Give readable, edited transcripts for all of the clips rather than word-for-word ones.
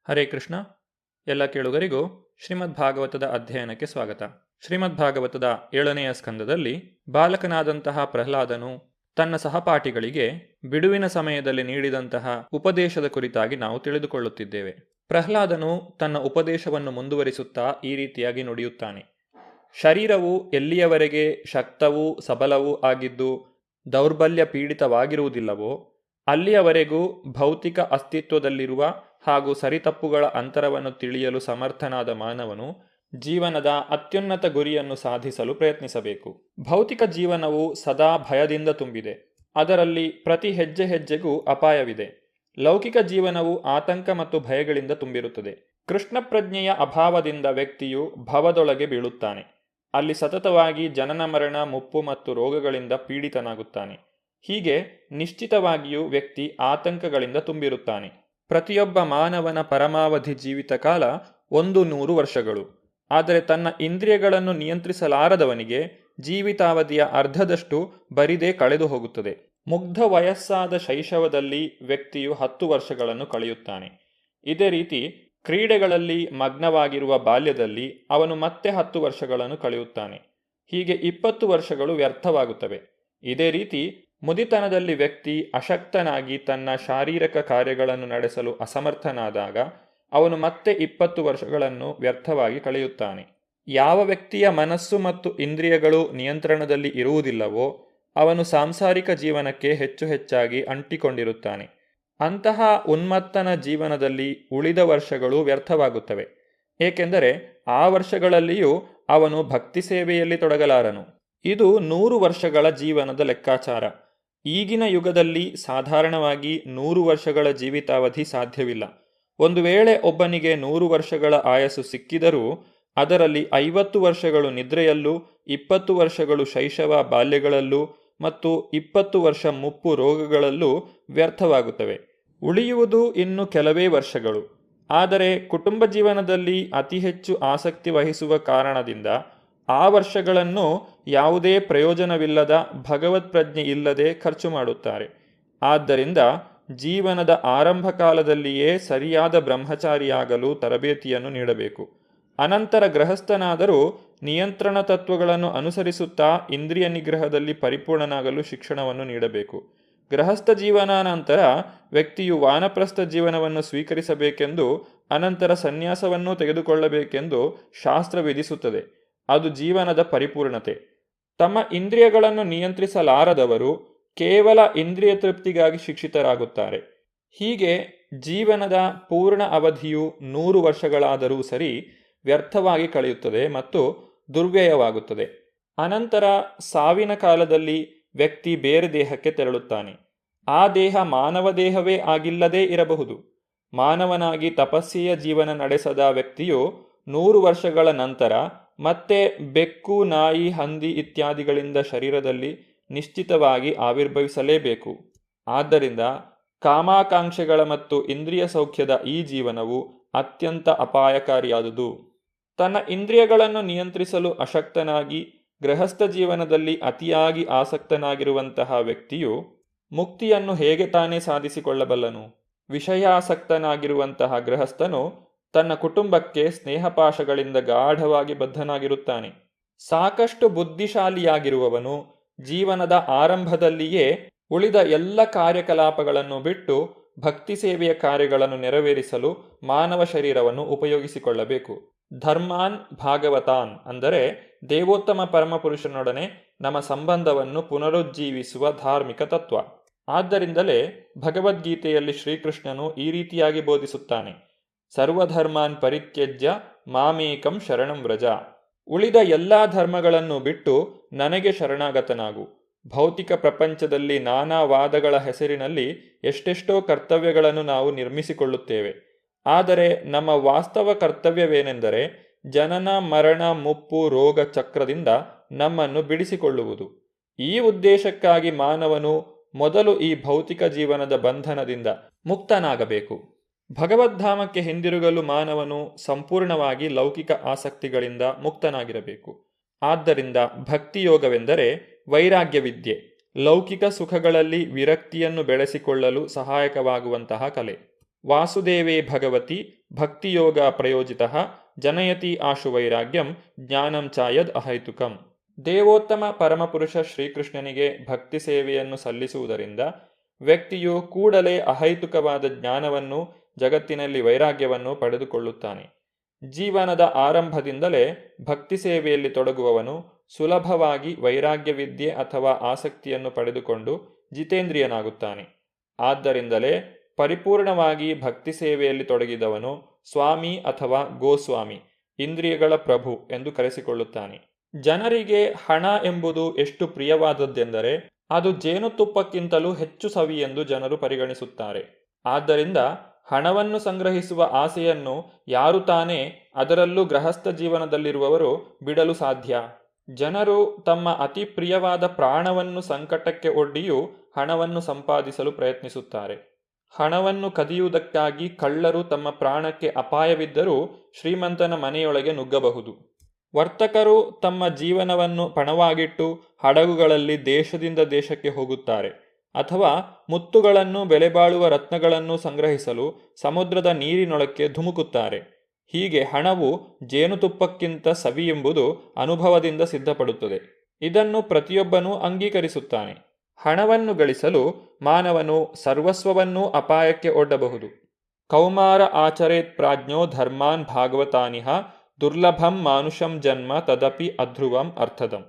ಹರೇ ಕೃಷ್ಣ. ಎಲ್ಲ ಕೇಳುಗರಿಗೂ ಶ್ರೀಮದ್ ಭಾಗವತದ ಅಧ್ಯಯನಕ್ಕೆ ಸ್ವಾಗತ. ಶ್ರೀಮದ್ ಭಾಗವತದ 7ನೆಯ ಸ್ಕಂದದಲ್ಲಿ ಬಾಲಕನಾದಂತಹ ಪ್ರಹ್ಲಾದನು ತನ್ನ ಸಹಪಾಠಿಗಳಿಗೆ ಬಿಡುವಿನ ಸಮಯದಲ್ಲಿ ನೀಡಿದಂತಹ ಉಪದೇಶದ ಕುರಿತಾಗಿ ನಾವು ತಿಳಿದುಕೊಳ್ಳುತ್ತಿದ್ದೇವೆ. ಪ್ರಹ್ಲಾದನು ತನ್ನ ಉಪದೇಶವನ್ನು ಮುಂದುವರಿಸುತ್ತಾ ಈ ರೀತಿಯಾಗಿ ನುಡಿಯುತ್ತಾನೆ. ಶರೀರವು ಎಲ್ಲಿಯವರೆಗೆ ಶಕ್ತವೂ ಸಬಲವೂ ಆಗಿದ್ದು ದೌರ್ಬಲ್ಯ ಪೀಡಿತವಾಗಿರುವುದಿಲ್ಲವೋ ಅಲ್ಲಿಯವರೆಗೂ ಭೌತಿಕ ಅಸ್ತಿತ್ವದಲ್ಲಿರುವ ಹಾಗೂ ಸರಿತಪ್ಪುಗಳ ಅಂತರವನ್ನು ತಿಳಿಯಲು ಸಮರ್ಥನಾದ ಮಾನವನು ಜೀವನದ ಅತ್ಯುನ್ನತ ಗುರಿಯನ್ನು ಸಾಧಿಸಲು ಪ್ರಯತ್ನಿಸಬೇಕು. ಭೌತಿಕ ಜೀವನವು ಸದಾ ಭಯದಿಂದ ತುಂಬಿದೆ. ಅದರಲ್ಲಿ ಪ್ರತಿ ಹೆಜ್ಜೆ ಹೆಜ್ಜೆಗೂ ಅಪಾಯವಿದೆ. ಲೌಕಿಕ ಜೀವನವು ಆತಂಕ ಮತ್ತು ಭಯಗಳಿಂದ ತುಂಬಿರುತ್ತದೆ. ಕೃಷ್ಣ ಪ್ರಜ್ಞೆಯ ಅಭಾವದಿಂದ ವ್ಯಕ್ತಿಯು ಭವದೊಳಗೆ ಬೀಳುತ್ತಾನೆ. ಅಲ್ಲಿ ಸತತವಾಗಿ ಜನನ ಮರಣ ಮುಪ್ಪು ಮತ್ತು ರೋಗಗಳಿಂದ ಪೀಡಿತನಾಗುತ್ತಾನೆ. ಹೀಗೆ ನಿಶ್ಚಿತವಾಗಿಯೂ ವ್ಯಕ್ತಿ ಆತಂಕಗಳಿಂದ ತುಂಬಿರುತ್ತಾನೆ. ಪ್ರತಿಯೊಬ್ಬ ಮಾನವನ ಪರಮಾವಧಿ ಜೀವಿತ ಕಾಲ 100 ವರ್ಷಗಳು. ಆದರೆ ತನ್ನ ಇಂದ್ರಿಯಗಳನ್ನು ನಿಯಂತ್ರಿಸಲಾರದವನಿಗೆ ಜೀವಿತಾವಧಿಯ ಅರ್ಧದಷ್ಟು ಬರಿದೇ ಕಳೆದು ಹೋಗುತ್ತದೆ. ಮುಗ್ಧ ವಯಸ್ಸಾದ ಶೈಶವದಲ್ಲಿ ವ್ಯಕ್ತಿಯು 10 ವರ್ಷಗಳನ್ನು ಕಳೆಯುತ್ತಾನೆ. ಇದೇ ರೀತಿ ಕ್ರೀಡೆಗಳಲ್ಲಿ ಮಗ್ನವಾಗಿರುವ ಬಾಲ್ಯದಲ್ಲಿ ಅವನು ಮತ್ತೆ 10 ವರ್ಷಗಳನ್ನು ಕಳೆಯುತ್ತಾನೆ. ಹೀಗೆ 20 ವರ್ಷಗಳು ವ್ಯರ್ಥವಾಗುತ್ತವೆ. ಇದೇ ರೀತಿ ಮುದಿತನದಲ್ಲಿ ವ್ಯಕ್ತಿ ಅಶಕ್ತನಾಗಿ ತನ್ನ ಶಾರೀರಿಕ ಕಾರ್ಯಗಳನ್ನು ನಡೆಸಲು ಅಸಮರ್ಥನಾದಾಗ ಅವನು ಮತ್ತೆ 20 ವರ್ಷಗಳನ್ನು ವ್ಯರ್ಥವಾಗಿ ಕಳೆಯುತ್ತಾನೆ. ಯಾವ ವ್ಯಕ್ತಿಯ ಮನಸ್ಸು ಮತ್ತು ಇಂದ್ರಿಯಗಳು ನಿಯಂತ್ರಣದಲ್ಲಿ ಇರುವುದಿಲ್ಲವೋ ಅವನು ಸಾಂಸಾರಿಕ ಜೀವನಕ್ಕೆ ಹೆಚ್ಚು ಹೆಚ್ಚಾಗಿ ಅಂಟಿಕೊಂಡಿರುತ್ತಾನೆ. ಅಂತಹ ಉನ್ಮತ್ತನ ಜೀವನದಲ್ಲಿ ಉಳಿದ ವರ್ಷಗಳು ವ್ಯರ್ಥವಾಗುತ್ತವೆ. ಏಕೆಂದರೆ ಆ ವರ್ಷಗಳಲ್ಲಿಯೂ ಅವನು ಭಕ್ತಿ ಸೇವೆಯಲ್ಲಿ ತೊಡಗಲಾರನು. ಇದು 100 ವರ್ಷಗಳ ಜೀವನದ ಲೆಕ್ಕಾಚಾರ. ಈಗಿನ ಯುಗದಲ್ಲಿ ಸಾಧಾರಣವಾಗಿ 100 ವರ್ಷಗಳ ಜೀವಿತಾವಧಿ ಸಾಧ್ಯವಿಲ್ಲ. ಒಂದು ವೇಳೆ ಒಬ್ಬನಿಗೆ 100 ವರ್ಷಗಳ ಆಯಸ್ಸು ಸಿಕ್ಕಿದರೂ ಅದರಲ್ಲಿ 50 ವರ್ಷಗಳು ನಿದ್ರೆಯಲ್ಲೂ, 20 ವರ್ಷಗಳು ಶೈಶವ ಬಾಲ್ಯಗಳಲ್ಲೂ ಮತ್ತು 20 ವರ್ಷ ಮುಪ್ಪು ರೋಗಗಳಲ್ಲೂ ವ್ಯರ್ಥವಾಗುತ್ತವೆ. ಉಳಿಯುವುದು ಇನ್ನು ಕೆಲವೇ ವರ್ಷಗಳು. ಆದರೆ ಕುಟುಂಬ ಜೀವನದಲ್ಲಿ ಅತಿ ಹೆಚ್ಚು ಆಸಕ್ತಿ ವಹಿಸುವ ಕಾರಣದಿಂದ ಆ ವರ್ಷಗಳನ್ನು ಯಾವುದೇ ಪ್ರಯೋಜನವಿಲ್ಲದ ಭಗವತ್ ಪ್ರಜ್ಞೆ ಇಲ್ಲದೆ ಖರ್ಚು ಮಾಡುತ್ತಾರೆ. ಆದ್ದರಿಂದ ಜೀವನದ ಆರಂಭ ಕಾಲದಲ್ಲಿಯೇ ಸರಿಯಾದ ಬ್ರಹ್ಮಚಾರಿಯಾಗಲು ತರಬೇತಿಯನ್ನು ನೀಡಬೇಕು. ಅನಂತರ ಗೃಹಸ್ಥನಾದರೂ ನಿಯಂತ್ರಣ ತತ್ವಗಳನ್ನು ಅನುಸರಿಸುತ್ತಾ ಇಂದ್ರಿಯ ನಿಗ್ರಹದಲ್ಲಿ ಪರಿಪೂರ್ಣನಾಗಲು ಶಿಕ್ಷಣವನ್ನು ನೀಡಬೇಕು. ಗೃಹಸ್ಥ ಜೀವನಾನಂತರ ವ್ಯಕ್ತಿಯು ವಾನಪ್ರಸ್ಥ ಜೀವನವನ್ನು ಸ್ವೀಕರಿಸಬೇಕೆಂದು, ಅನಂತರ ಸನ್ಯಾಸವನ್ನು ತೆಗೆದುಕೊಳ್ಳಬೇಕೆಂದು ಶಾಸ್ತ್ರ ವಿಧಿಸುತ್ತದೆ. ಅದು ಜೀವನದ ಪರಿಪೂರ್ಣತೆ. ತಮ್ಮ ಇಂದ್ರಿಯಗಳನ್ನು ನಿಯಂತ್ರಿಸಲಾರದವರು ಕೇವಲ ಇಂದ್ರಿಯ ತೃಪ್ತಿಗಾಗಿ ಶಿಕ್ಷಿತರಾಗುತ್ತಾರೆ. ಹೀಗೆ ಜೀವನದ ಪೂರ್ಣ ಅವಧಿಯು 100 ವರ್ಷಗಳಾದರೂ ಸರಿ ವ್ಯರ್ಥವಾಗಿ ಕಳೆಯುತ್ತದೆ ಮತ್ತು ದುರ್ವ್ಯಯವಾಗುತ್ತದೆ. ಅನಂತರ ಸಾವಿನ ಕಾಲದಲ್ಲಿ ವ್ಯಕ್ತಿ ಬೇರೆ ದೇಹಕ್ಕೆ ತೆರಳುತ್ತಾನೆ. ಆ ದೇಹ ಮಾನವ ದೇಹವೇ ಆಗಿಲ್ಲದೇ ಇರಬಹುದು. ಮಾನವನಾಗಿ ತಪಸ್ಸೆಯ ಜೀವನ ನಡೆಸದ ವ್ಯಕ್ತಿಯು 100 ವರ್ಷಗಳ ನಂತರ ಮತ್ತೆ ಬೆಕ್ಕು, ನಾಯಿ, ಹಂದಿ ಇತ್ಯಾದಿಗಳಿಂದ ಶರೀರದಲ್ಲಿ ನಿಶ್ಚಿತವಾಗಿ ಆವಿರ್ಭವಿಸಲೇಬೇಕು. ಆದ್ದರಿಂದ ಕಾಮಾಕಾಂಕ್ಷೆಗಳ ಮತ್ತು ಇಂದ್ರಿಯ ಸೌಖ್ಯದ ಈ ಜೀವನವು ಅತ್ಯಂತ ಅಪಾಯಕಾರಿಯಾದುದು. ತನ್ನ ಇಂದ್ರಿಯಗಳನ್ನು ನಿಯಂತ್ರಿಸಲು ಅಶಕ್ತನಾಗಿ ಗೃಹಸ್ಥ ಜೀವನದಲ್ಲಿ ಅತಿಯಾಗಿ ಆಸಕ್ತನಾಗಿರುವಂತಹ ವ್ಯಕ್ತಿಯು ಮುಕ್ತಿಯನ್ನು ಹೇಗೆ ತಾನೇ ಸಾಧಿಸಿಕೊಳ್ಳಬಲ್ಲನು? ವಿಷಯಾಸಕ್ತನಾಗಿರುವಂತಹ ಗೃಹಸ್ಥನು ತನ್ನ ಕುಟುಂಬಕ್ಕೆ ಸ್ನೇಹಪಾಶಗಳಿಂದ ಗಾಢವಾಗಿ ಬದ್ಧನಾಗಿರುತ್ತಾನೆ. ಸಾಕಷ್ಟು ಬುದ್ಧಿಶಾಲಿಯಾಗಿರುವವನು ಜೀವನದ ಆರಂಭದಲ್ಲಿಯೇ ಉಳಿದ ಎಲ್ಲ ಕಾರ್ಯಕಲಾಪಗಳನ್ನು ಬಿಟ್ಟು ಭಕ್ತಿ ಸೇವೆಯ ಕಾರ್ಯಗಳನ್ನು ನೆರವೇರಿಸಲು ಮಾನವ ಶರೀರವನ್ನು ಉಪಯೋಗಿಸಿಕೊಳ್ಳಬೇಕು. ಧರ್ಮಾನ್ ಭಾಗವತಾನ್ ಅಂದರೆ ದೇವೋತ್ತಮ ಪರಮಪುರುಷನೊಡನೆ ನಮ್ಮ ಸಂಬಂಧವನ್ನು ಪುನರುಜ್ಜೀವಿಸುವ ಧಾರ್ಮಿಕ ತತ್ವ. ಆದ್ದರಿಂದಲೇ ಭಗವದ್ಗೀತೆಯಲ್ಲಿ ಶ್ರೀಕೃಷ್ಣನು ಈ ರೀತಿಯಾಗಿ ಬೋಧಿಸುತ್ತಾನೆ: ಸರ್ವಧರ್ಮಾನ್ ಪರಿತ್ಯಜ್ಯ ಮಾಮೇಕಂ ಶರಣಂ ವ್ರಜ. ಉಳಿದ ಎಲ್ಲ ಧರ್ಮಗಳನ್ನು ಬಿಟ್ಟು ನನಗೆ ಶರಣಾಗತನಾಗು. ಭೌತಿಕ ಪ್ರಪಂಚದಲ್ಲಿ ನಾನಾ ವಾದಗಳ ಹೆಸರಿನಲ್ಲಿ ಎಷ್ಟೆಷ್ಟೋ ಕರ್ತವ್ಯಗಳನ್ನು ನಾವು ನಿರ್ಮಿಸಿಕೊಳ್ಳುತ್ತೇವೆ. ಆದರೆ ನಮ್ಮ ವಾಸ್ತವ ಕರ್ತವ್ಯವೇನೆಂದರೆ ಜನನ ಮರಣ ಮುಪ್ಪು ರೋಗ ಚಕ್ರದಿಂದ ನಮ್ಮನ್ನು ಬಿಡಿಸಿಕೊಳ್ಳುವುದು. ಈ ಉದ್ದೇಶಕ್ಕಾಗಿ ಮಾನವನು ಮೊದಲು ಈ ಭೌತಿಕ ಜೀವನದ ಬಂಧನದಿಂದ ಮುಕ್ತನಾಗಬೇಕು. ಭಗವದ್ಧಾಮಕ್ಕೆ ಹಿಂದಿರುಗಲು ಮಾನವನು ಸಂಪೂರ್ಣವಾಗಿ ಲೌಕಿಕ ಆಸಕ್ತಿಗಳಿಂದ ಮುಕ್ತನಾಗಿರಬೇಕು. ಆದ್ದರಿಂದ ಭಕ್ತಿಯೋಗವೆಂದರೆ ವೈರಾಗ್ಯ ವಿದ್ಯೆ, ಲೌಕಿಕ ಸುಖಗಳಲ್ಲಿ ವಿರಕ್ತಿಯನ್ನು ಬೆಳೆಸಿಕೊಳ್ಳಲು ಸಹಾಯಕವಾಗುವಂತಹ ಕಲೆ. ವಾಸುದೇವೇ ಭಗವತಿ ಭಕ್ತಿಯೋಗ ಪ್ರಯೋಜಿತ ಜನಯತಿ ಆಶು ವೈರಾಗ್ಯಂ ಜ್ಞಾನಂ ಚಾಯದ್ ಅಹೈತುಕಂ. ದೇವೋತ್ತಮ ಪರಮಪುರುಷ ಶ್ರೀಕೃಷ್ಣನಿಗೆ ಭಕ್ತಿ ಸೇವೆಯನ್ನು ಸಲ್ಲಿಸುವುದರಿಂದ ವ್ಯಕ್ತಿಯು ಕೂಡಲೇ ಅಹೈತುಕವಾದ ಜ್ಞಾನವನ್ನು, ಜಗತ್ತಿನಲ್ಲಿ ವೈರಾಗ್ಯವನ್ನು ಪಡೆದುಕೊಳ್ಳುತ್ತಾನೆ. ಜೀವನದ ಆರಂಭದಿಂದಲೇ ಭಕ್ತಿ ಸೇವೆಯಲ್ಲಿ ತೊಡಗುವವನು ಸುಲಭವಾಗಿ ವೈರಾಗ್ಯ ವಿದ್ಯೆ ಅಥವಾ ಆಸಕ್ತಿಯನ್ನು ಪಡೆದುಕೊಂಡು ಜಿತೇಂದ್ರಿಯನಾಗುತ್ತಾನೆ. ಆದ್ದರಿಂದಲೇ ಪರಿಪೂರ್ಣವಾಗಿ ಭಕ್ತಿ ಸೇವೆಯಲ್ಲಿ ತೊಡಗಿದವನು ಸ್ವಾಮಿ ಅಥವಾ ಗೋಸ್ವಾಮಿ, ಇಂದ್ರಿಯಗಳ ಪ್ರಭು ಎಂದು ಕರೆಸಿಕೊಳ್ಳುತ್ತಾನೆ. ಜನರಿಗೆ ಹಣ ಎಂಬುದು ಎಷ್ಟು ಪ್ರಿಯವಾದದ್ದೆಂದರೆ ಅದು ಜೇನುತುಪ್ಪಕ್ಕಿಂತಲೂ ಹೆಚ್ಚು ಸವಿ ಎಂದು ಜನರು ಪರಿಗಣಿಸುತ್ತಾರೆ. ಆದ್ದರಿಂದ ಹಣವನ್ನು ಸಂಗ್ರಹಿಸುವ ಆಸೆಯನ್ನು ಯಾರು ತಾನೇ, ಅದರಲ್ಲೂ ಗೃಹಸ್ಥ ಜೀವನದಲ್ಲಿರುವವರು ಬಿಡಲು ಸಾಧ್ಯ? ಜನರು ತಮ್ಮ ಅತಿ ಪ್ರಿಯವಾದ ಪ್ರಾಣವನ್ನು ಸಂಕಟಕ್ಕೆ ಒಡ್ಡಿಯೂ ಹಣವನ್ನು ಸಂಪಾದಿಸಲು ಪ್ರಯತ್ನಿಸುತ್ತಾರೆ. ಹಣವನ್ನು ಕದಿಯುವುದಕ್ಕಾಗಿ ಕಳ್ಳರು ತಮ್ಮ ಪ್ರಾಣಕ್ಕೆ ಅಪಾಯವಿದ್ದರೂ ಶ್ರೀಮಂತನ ಮನೆಯೊಳಗೆ ನುಗ್ಗಬಹುದು. ವರ್ತಕರು ತಮ್ಮ ಜೀವನವನ್ನು ಪಣವಾಗಿಟ್ಟು ಹಡಗುಗಳಲ್ಲಿ ದೇಶದಿಂದ ದೇಶಕ್ಕೆ ಹೋಗುತ್ತಾರೆ, ಅಥವಾ ಮುತ್ತುಗಳನ್ನು, ಬೆಲೆಬಾಳುವ ರತ್ನಗಳನ್ನು ಸಂಗ್ರಹಿಸಲು ಸಮುದ್ರದ ನೀರಿನೊಳಕ್ಕೆ ಧುಮುಕುತ್ತಾರೆ. ಹೀಗೆ ಹಣವು ಜೇನುತುಪ್ಪಕ್ಕಿಂತ ಸವಿ ಎಂಬುದು ಅನುಭವದಿಂದ ಸಿದ್ಧಪಡುತ್ತದೆ. ಇದನ್ನು ಪ್ರತಿಯೊಬ್ಬನೂ ಅಂಗೀಕರಿಸುತ್ತಾನೆ. ಹಣವನ್ನು ಗಳಿಸಲು ಮಾನವನು ಸರ್ವಸ್ವವನ್ನೂ ಅಪಾಯಕ್ಕೆ ಒಡ್ಡಬಹುದು. ಕೌಮಾರ ಆಚರೇತ್ ಪ್ರಾಜ್ಞೋ ಧರ್ಮಾನ್ ಭಾಗವತಾನಿಹ ದುರ್ಲಭಂ ಮಾನುಷಂ ಜನ್ಮ ತದಪಿ ಅಧ್ರುವಂ ಅರ್ಥದಂ.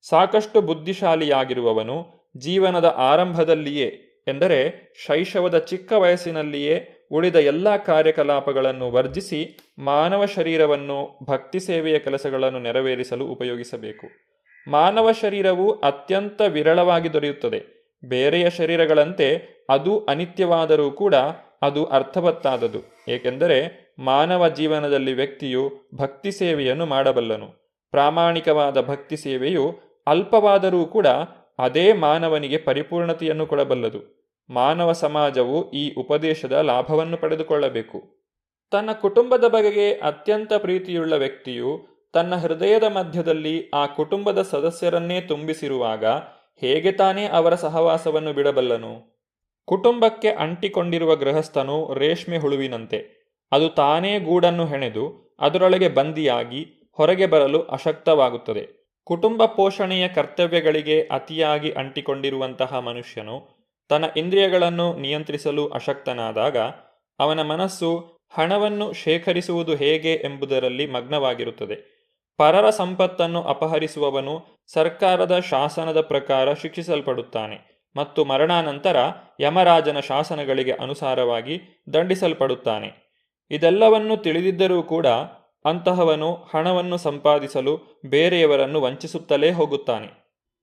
ಸಾಕಷ್ಟು ಬುದ್ಧಿಶಾಲಿಯಾಗಿರುವವನು ಜೀವನದ ಆರಂಭದಲ್ಲಿಯೇ, ಎಂದರೆ ಶೈಶವದ ಚಿಕ್ಕ ವಯಸ್ಸಿನಲ್ಲಿಯೇ ಉಳಿದ ಎಲ್ಲ ಕಾರ್ಯಕಲಾಪಗಳನ್ನು ವರ್ಜಿಸಿ ಮಾನವ ಶರೀರವನ್ನು ಭಕ್ತಿ ಸೇವೆಯ ಕೆಲಸಗಳನ್ನು ನೆರವೇರಿಸಲು ಉಪಯೋಗಿಸಬೇಕು. ಮಾನವ ಶರೀರವು ಅತ್ಯಂತ ವಿರಳವಾಗಿ ದೊರೆಯುತ್ತದೆ. ಬೇರೆಯ ಶರೀರಗಳಂತೆ ಅದು ಅನಿತ್ಯವಾದರೂ ಕೂಡ ಅದು ಅರ್ಥವತ್ತಾದದು. ಏಕೆಂದರೆ ಮಾನವ ಜೀವನದಲ್ಲಿ ವ್ಯಕ್ತಿಯು ಭಕ್ತಿ ಸೇವೆಯನ್ನು ಮಾಡಬಲ್ಲನು. ಪ್ರಾಮಾಣಿಕವಾದ ಭಕ್ತಿ ಸೇವೆಯು ಅಲ್ಪವಾದರೂ ಕೂಡ ಅದೇ ಮಾನವನಿಗೆ ಪರಿಪೂರ್ಣತೆಯನ್ನು ಕೊಡಬಲ್ಲದು. ಮಾನವ ಸಮಾಜವು ಈ ಉಪದೇಶದ ಲಾಭವನ್ನು ಪಡೆದುಕೊಳ್ಳಬೇಕು. ತನ್ನ ಕುಟುಂಬದ ಬಗೆಗೆ ಅತ್ಯಂತ ಪ್ರೀತಿಯುಳ್ಳ ವ್ಯಕ್ತಿಯು ತನ್ನ ಹೃದಯದ ಮಧ್ಯದಲ್ಲಿ ಆ ಕುಟುಂಬದ ಸದಸ್ಯರನ್ನೇ ತುಂಬಿಸಿರುವಾಗ ಹೇಗೆ ತಾನೇ ಅವರ ಸಹವಾಸವನ್ನು ಬಿಡಬಲ್ಲನು? ಕುಟುಂಬಕ್ಕೆ ಅಂಟಿಕೊಂಡಿರುವ ಗೃಹಸ್ಥನು ರೇಷ್ಮೆ ಹುಳುವಿನಂತೆ. ಅದು ತಾನೇ ಗೂಡನ್ನು ಹೆಣೆದು ಅದರೊಳಗೆ ಬಂದಿಯಾಗಿ ಹೊರಗೆ ಬರಲು ಅಶಕ್ತವಾಗುತ್ತದೆ. ಕುಟುಂಬ ಪೋಷಣೆಯ ಕರ್ತವ್ಯಗಳಿಗೆ ಅತಿಯಾಗಿ ಅಂಟಿಕೊಂಡಿರುವಂತಹ ಮನುಷ್ಯನು ತನ್ನ ಇಂದ್ರಿಯಗಳನ್ನು ನಿಯಂತ್ರಿಸಲು ಅಶಕ್ತನಾದಾಗ ಅವನ ಮನಸ್ಸು ಹಣವನ್ನು ಶೇಖರಿಸುವುದು ಹೇಗೆ ಎಂಬುದರಲ್ಲಿ ಮಗ್ನವಾಗಿರುತ್ತದೆ. ಪರರ ಸಂಪತ್ತನ್ನು ಅಪಹರಿಸುವವನು ಸರ್ಕಾರದ ಶಾಸನದ ಪ್ರಕಾರ ಶಿಕ್ಷಿಸಲ್ಪಡುತ್ತಾನೆ ಮತ್ತು ಮರಣಾನಂತರ ಯಮರಾಜನ ಶಾಸನಗಳಿಗೆ ಅನುಸಾರವಾಗಿ ದಂಡಿಸಲ್ಪಡುತ್ತಾನೆ. ಇದೆಲ್ಲವನ್ನು ತಿಳಿದಿದ್ದರೂ ಕೂಡ ಅಂತಹವನು ಹಣವನ್ನು ಸಂಪಾದಿಸಲು ಬೇರೆಯವರನ್ನು ವಂಚಿಸುತ್ತಲೇ ಹೋಗುತ್ತಾನೆ.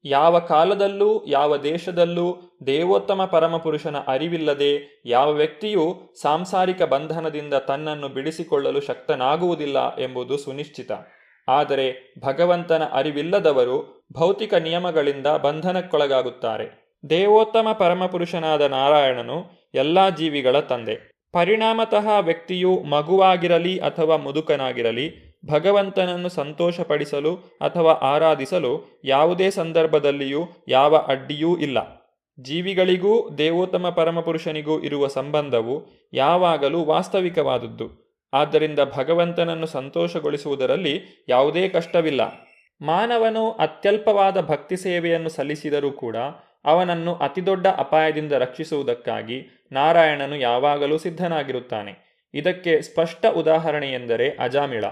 ಯಾವ ಕಾಲದಲ್ಲೂ ಯಾವ ದೇಶದಲ್ಲೂ ದೇವೋತ್ತಮ ಪರಮಪುರುಷನ ಅರಿವಿಲ್ಲದೆ ಯಾವ ವ್ಯಕ್ತಿಯೂ ಸಾಂಸಾರಿಕ ಬಂಧನದಿಂದ ತನ್ನನ್ನು ಬಿಡಿಸಿಕೊಳ್ಳಲು ಶಕ್ತನಾಗುವುದಿಲ್ಲ ಎಂಬುದು ಸುನಿಶ್ಚಿತ. ಆದರೆ ಭಗವಂತನ ಅರಿವಿಲ್ಲದವರು ಭೌತಿಕ ನಿಯಮಗಳಿಂದ ಬಂಧನಕ್ಕೊಳಗಾಗುತ್ತಾರೆ. ದೇವೋತ್ತಮ ಪರಮಪುರುಷನಾದ ನಾರಾಯಣನು ಎಲ್ಲ ಜೀವಿಗಳ ತಂದೆ. ಪರಿಣಾಮತಃ ವ್ಯಕ್ತಿಯು ಮಗುವಾಗಿರಲಿ ಅಥವಾ ಮುದುಕನಾಗಿರಲಿ ಭಗವಂತನನ್ನು ಸಂತೋಷಪಡಿಸಲು ಅಥವಾ ಆರಾಧಿಸಲು ಯಾವುದೇ ಸಂದರ್ಭದಲ್ಲಿಯೂ ಯಾವ ಅಡ್ಡಿಯೂ ಇಲ್ಲ. ಜೀವಿಗಳಿಗೂ ದೇವೋತ್ತಮ ಪರಮಪುರುಷನಿಗೂ ಇರುವ ಸಂಬಂಧವು ಯಾವಾಗಲೂ ವಾಸ್ತವಿಕವಾದದ್ದು. ಆದ್ದರಿಂದ ಭಗವಂತನನ್ನು ಸಂತೋಷಗೊಳಿಸುವುದರಲ್ಲಿ ಯಾವುದೇ ಕಷ್ಟವಿಲ್ಲ. ಮಾನವನು ಅತ್ಯಲ್ಪವಾದ ಭಕ್ತಿ ಸೇವೆಯನ್ನು ಸಲ್ಲಿಸಿದರೂ ಕೂಡ ಅವನನ್ನು ಅತಿದೊಡ್ಡ ಅಪಾಯದಿಂದ ರಕ್ಷಿಸುವುದಕ್ಕಾಗಿ ನಾರಾಯಣನು ಯಾವಾಗಲೂ ಸಿದ್ಧನಾಗಿರುತ್ತಾನೆ. ಇದಕ್ಕೆ ಸ್ಪಷ್ಟ ಉದಾಹರಣೆಯೆಂದರೆ ಅಜಾಮಿಳ.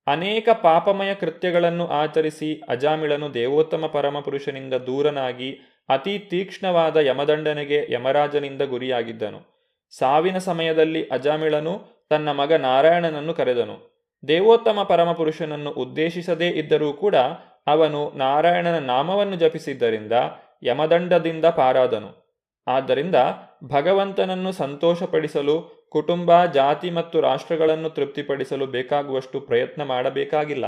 ಅನೇಕ ಪಾಪಮಯ ಕೃತ್ಯಗಳನ್ನು ಆಚರಿಸಿ ಅಜಾಮಿಳನು ದೇವೋತ್ತಮ ಪರಮಪುರುಷನಿಂದ ದೂರನಾಗಿ ಅತಿ ತೀಕ್ಷ್ಣವಾದ ಯಮದಂಡನೆಗೆ ಯಮರಾಜನಿಂದ ಗುರಿಯಾಗಿದ್ದನು. ಸಾವಿನ ಸಮಯದಲ್ಲಿ ಅಜಾಮಿಳನು ತನ್ನ ಮಗ ನಾರಾಯಣನನ್ನು ಕರೆದನು. ದೇವೋತ್ತಮ ಪರಮಪುರುಷನನ್ನು ಉದ್ದೇಶಿಸದೇ ಇದ್ದರೂ ಕೂಡ ಅವನು ನಾರಾಯಣನ ನಾಮವನ್ನು ಜಪಿಸಿದ್ದರಿಂದ ಯಮದಂಡದಿಂದ ಪಾರಾದನು. ಆದ್ದರಿಂದ ಭಗವಂತನನ್ನು ಸಂತೋಷಪಡಿಸಲು ಕುಟುಂಬ, ಜಾತಿ ಮತ್ತು ರಾಷ್ಟ್ರಗಳನ್ನು ತೃಪ್ತಿಪಡಿಸಲು ಬೇಕಾಗುವಷ್ಟು ಪ್ರಯತ್ನ ಮಾಡಬೇಕಾಗಿಲ್ಲ.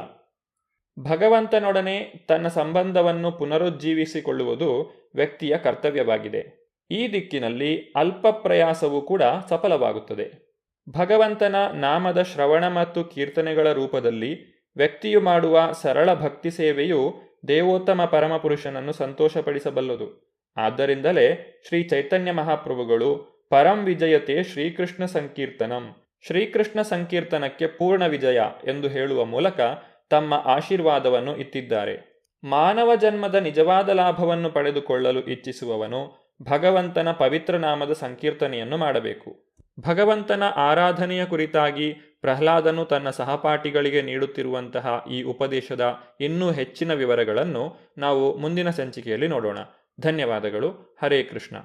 ಭಗವಂತನೊಡನೆ ತನ್ನ ಸಂಬಂಧವನ್ನು ಪುನರುಜ್ಜೀವಿಸಿಕೊಳ್ಳುವುದು ವ್ಯಕ್ತಿಯ ಕರ್ತವ್ಯವಾಗಿದೆ. ಈ ದಿಕ್ಕಿನಲ್ಲಿ ಅಲ್ಪ ಪ್ರಯಾಸವೂ ಕೂಡ ಸಫಲವಾಗುತ್ತದೆ. ಭಗವಂತನ ನಾಮದ ಶ್ರವಣ ಮತ್ತು ಕೀರ್ತನೆಗಳ ರೂಪದಲ್ಲಿ ವ್ಯಕ್ತಿಯು ಮಾಡುವ ಸರಳ ಭಕ್ತಿ ಸೇವೆಯು ದೇವೋತ್ತಮ ಪರಮಪುರುಷನನ್ನು ಸಂತೋಷಪಡಿಸಬಲ್ಲದು. ಆದ್ದರಿಂದಲೇ ಶ್ರೀ ಚೈತನ್ಯ ಮಹಾಪ್ರಭುಗಳು ಪರಂ ವಿಜಯತೆ ಶ್ರೀಕೃಷ್ಣ ಸಂಕೀರ್ತನಂ ಶ್ರೀಕೃಷ್ಣ ಸಂಕೀರ್ತನಕ್ಕೆ ಪೂರ್ಣ ವಿಜಯ ಎಂದು ಹೇಳುವ ಮೂಲಕ ತಮ್ಮ ಆಶೀರ್ವಾದವನ್ನು ಇತ್ತಿದ್ದಾರೆ. ಮಾನವ ಜನ್ಮದ ನಿಜವಾದ ಲಾಭವನ್ನು ಪಡೆದುಕೊಳ್ಳಲು ಇಚ್ಛಿಸುವವನು ಭಗವಂತನ ಪವಿತ್ರ ನಾಮದ ಸಂಕೀರ್ತನೆಯನ್ನು ಮಾಡಬೇಕು. ಭಗವಂತನ ಆರಾಧನೆಯ ಕುರಿತಾಗಿ ಪ್ರಹ್ಲಾದನು ತನ್ನ ಸಹಪಾಠಿಗಳಿಗೆ ನೀಡುತ್ತಿರುವಂತಹ ಈ ಉಪದೇಶದ ಇನ್ನೂ ಹೆಚ್ಚಿನ ವಿವರಗಳನ್ನು ನಾವು ಮುಂದಿನ ಸಂಚಿಕೆಯಲ್ಲಿ ನೋಡೋಣ. ಧನ್ಯವಾದಗಳು. ಹರೇ ಕೃಷ್ಣ.